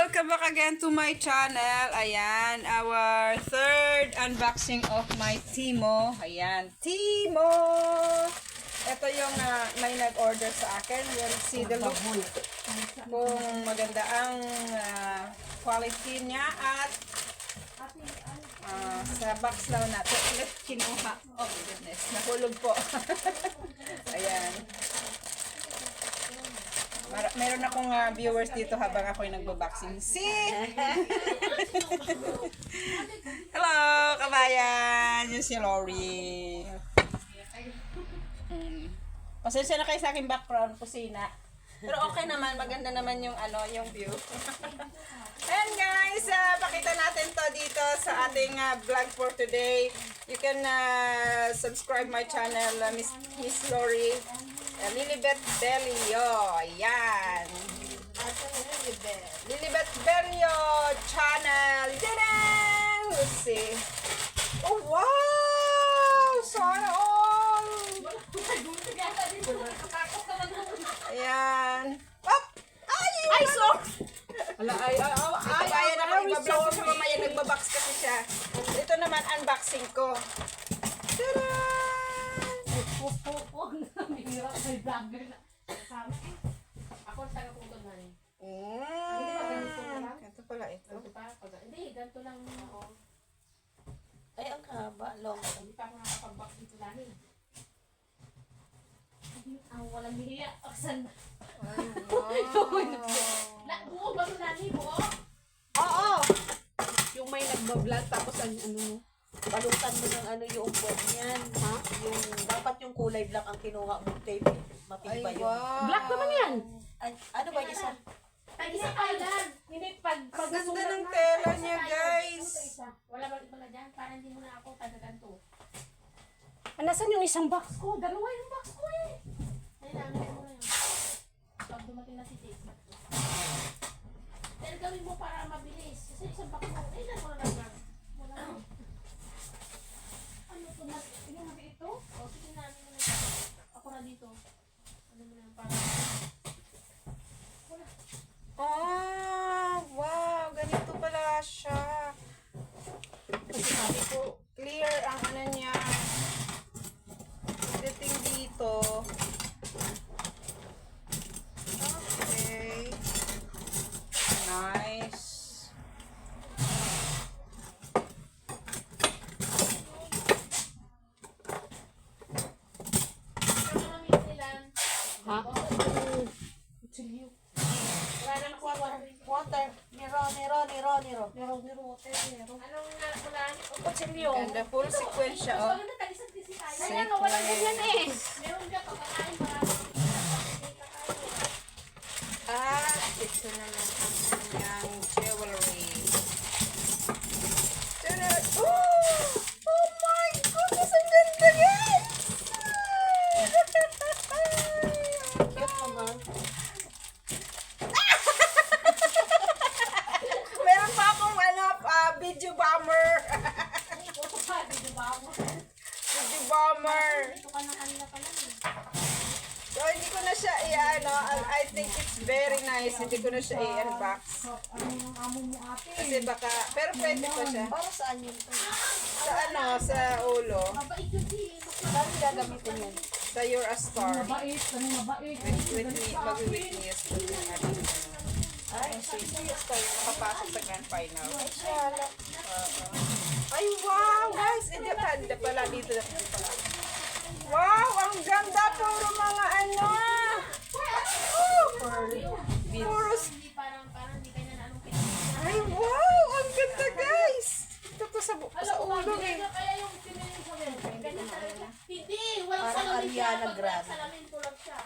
Welcome back again to my channel. Ayan, our third unboxing of my Timo. Ayan, Timo! Ito yung may nag-order sa akin. We'll see the look. Kung maganda ang quality niya at sa box lang natin. Ulit kinuha. Oh my goodness, nahulog po. Ayan. Meron akong viewers dito habang ako'y nagbo-boxing. See? Hello, kabayan! Yung si Lori. Pasensya na kayo sa aking background, kusina. Pero okay naman, maganda naman yung yung view. Ayan guys, pakita natin to dito sa ating vlog for today. You can subscribe my channel, Miss Lori. Lilibet Belio. Ayan. Lilibet Belio channel. Tadam! Let's see. Oh, wow! Sana all! Ayan. Oh! Ay, sorry! Kabayan ako. Ibablog ko siya mamaya. Nagbabox kasi siya. Ito naman, unboxing ko. Tada! Ako ang taga-putol na rin. Ganito pala ito. Hindi, ganito lang ako. Ay, ang haba, long. Hindi pa ako nakapag-box dito lang eh. Walang hiya. Aksan. Ay, wow. Buo ba ito nani? Buo? Oo! Yung may nagbablog tapos ano, balutan mo ng yung board niyan, ha? Yung, dapat yung kulay black ang kinuha mo, tape. Matibay yun. Wow. Black naman yan. Ano ba isa? Isa kayo lang. Hindi, pag Ang ganda ng tela niya, guys. Wala ba pala dyan? Para hindi mo na ako taga-ganto. Nasaan yung isang box ko? Dalawa yung box ko eh. Kailangan mo na yun. Pag dumating na si Tig. Pero gawin mo para mabilis. Kasi isang box mo. Kailan mo na lang. Wala na. Ano ito? Tingnan natin ito? O, tingnan natin mo na ito. Ako na dito. Ano mo na yung para. Wala. Oh, wow. Ganito pala siya. Kasi sabi ko, clear ang ano niya. Dating dito. Okay. Nice. Ha? Kutsilyo. Wala na nakuha, water. Nero. Anong ulan? O kutsilyo? Ganda. Full sequence siya, oh. Maganda talisag din si Kaya. Sequence. Kaya nga walang ganyan eh. Meron ka pagkakain marami. Ito naman ang kanyang jewelry. Tada! Oh my goodness! Ang ganda guys! Cute naman. Meron pa akong video bomber. Video bomber. Ito ka na kanina pa lang eh. So, hindi ko na siya I think it's very nice. Hindi ko na siya i-unbox. Kasi baka, pero pwede pa siya. Para saan yun to? Sa ulo. Mabait yun si Saan gagamitin yan? Sa You're a Star. mabait. With me, mag-witness ko yung Ay, serious tayo makapasok sa grand final. ay, shala. Ay, wow, guys! Hindi pala dito na pala. Wow, ang ganda! Puro mga puro. Hindi parang hindi kayo na anong pinag-iwan. Ay, wow! Ang ganda, guys! Ito to sa ulo eh. Kaya yung piniling sa meron. Ganyan talaga. Hindi, walang Parang salamin siya. Ariana Pag walang Grande. salamin, pulag siya.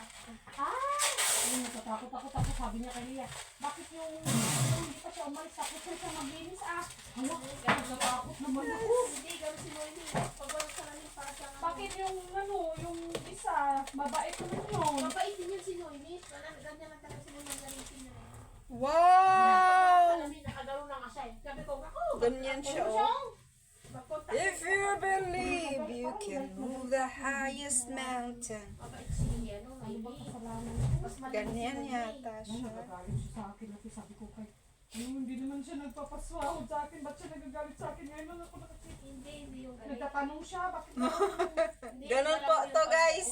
Ay, natatakot ako. Sabi niya kay Lia, bakit yung hindi pa siya umalis? Tapos siya maglinis Hala, natatakot naman ako. Hindi, gano'n si Noemi. Pag walang salamin, para siya Bakit yung yung isa, mabait naman yun. mabait din yun si Noemi. Ganyan lang talaga sila ng gamitin na rin. Wow! Salamin, nakagano na nga siya. Sabi ko, ako, Ganyan siya, ano oh. Magpunta. If you believe you can move the highest mountain. Mabait si Noemi. Mas maliit si Ganyan Noemi. yata siya. Nagagalit siya sa akin at sabi ko kay Hindi naman siya nagpapaswahod sa akin. Ba't siya nagagalit sa akin? Ngayon lang ako nakasip. Hindi yung galit. Nagtatanong siya, bakit ba? Hindi, Ganun po walang to yun. guys.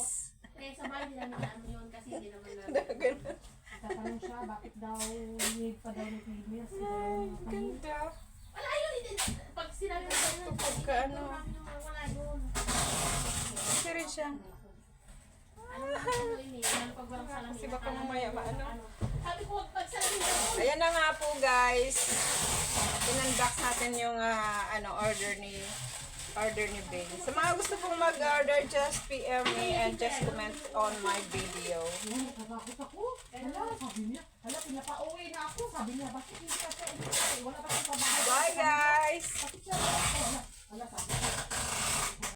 Kaya sa bahay nila na ano yun kasi hindi naman na. Ganun. Nagtatanong siya, bakit daw need pa daw ng cleaners? Ganda. Wala yun. Pag sinabi mo sa'yo na, Kapag ka, ano. wala yun. Kasi rin siya. Ano yun eh. Ano pag walang salamin. Kasi baka mamaya maano. Sabi ko, wag pag salamin ako. Ayan na nga po guys. In-unbox natin yung order ni Bing. Sa mga gusto pong mag-order, just PM me and just comment on my video. Natatakot ako. Hala, sabi niya. Hala, pinapauwi na ako. Sabi niya, bakit hindi ka siya umuwi? Wala pa siyang trabaho. Bye guys! Bakit siya? Hala, sabi niya.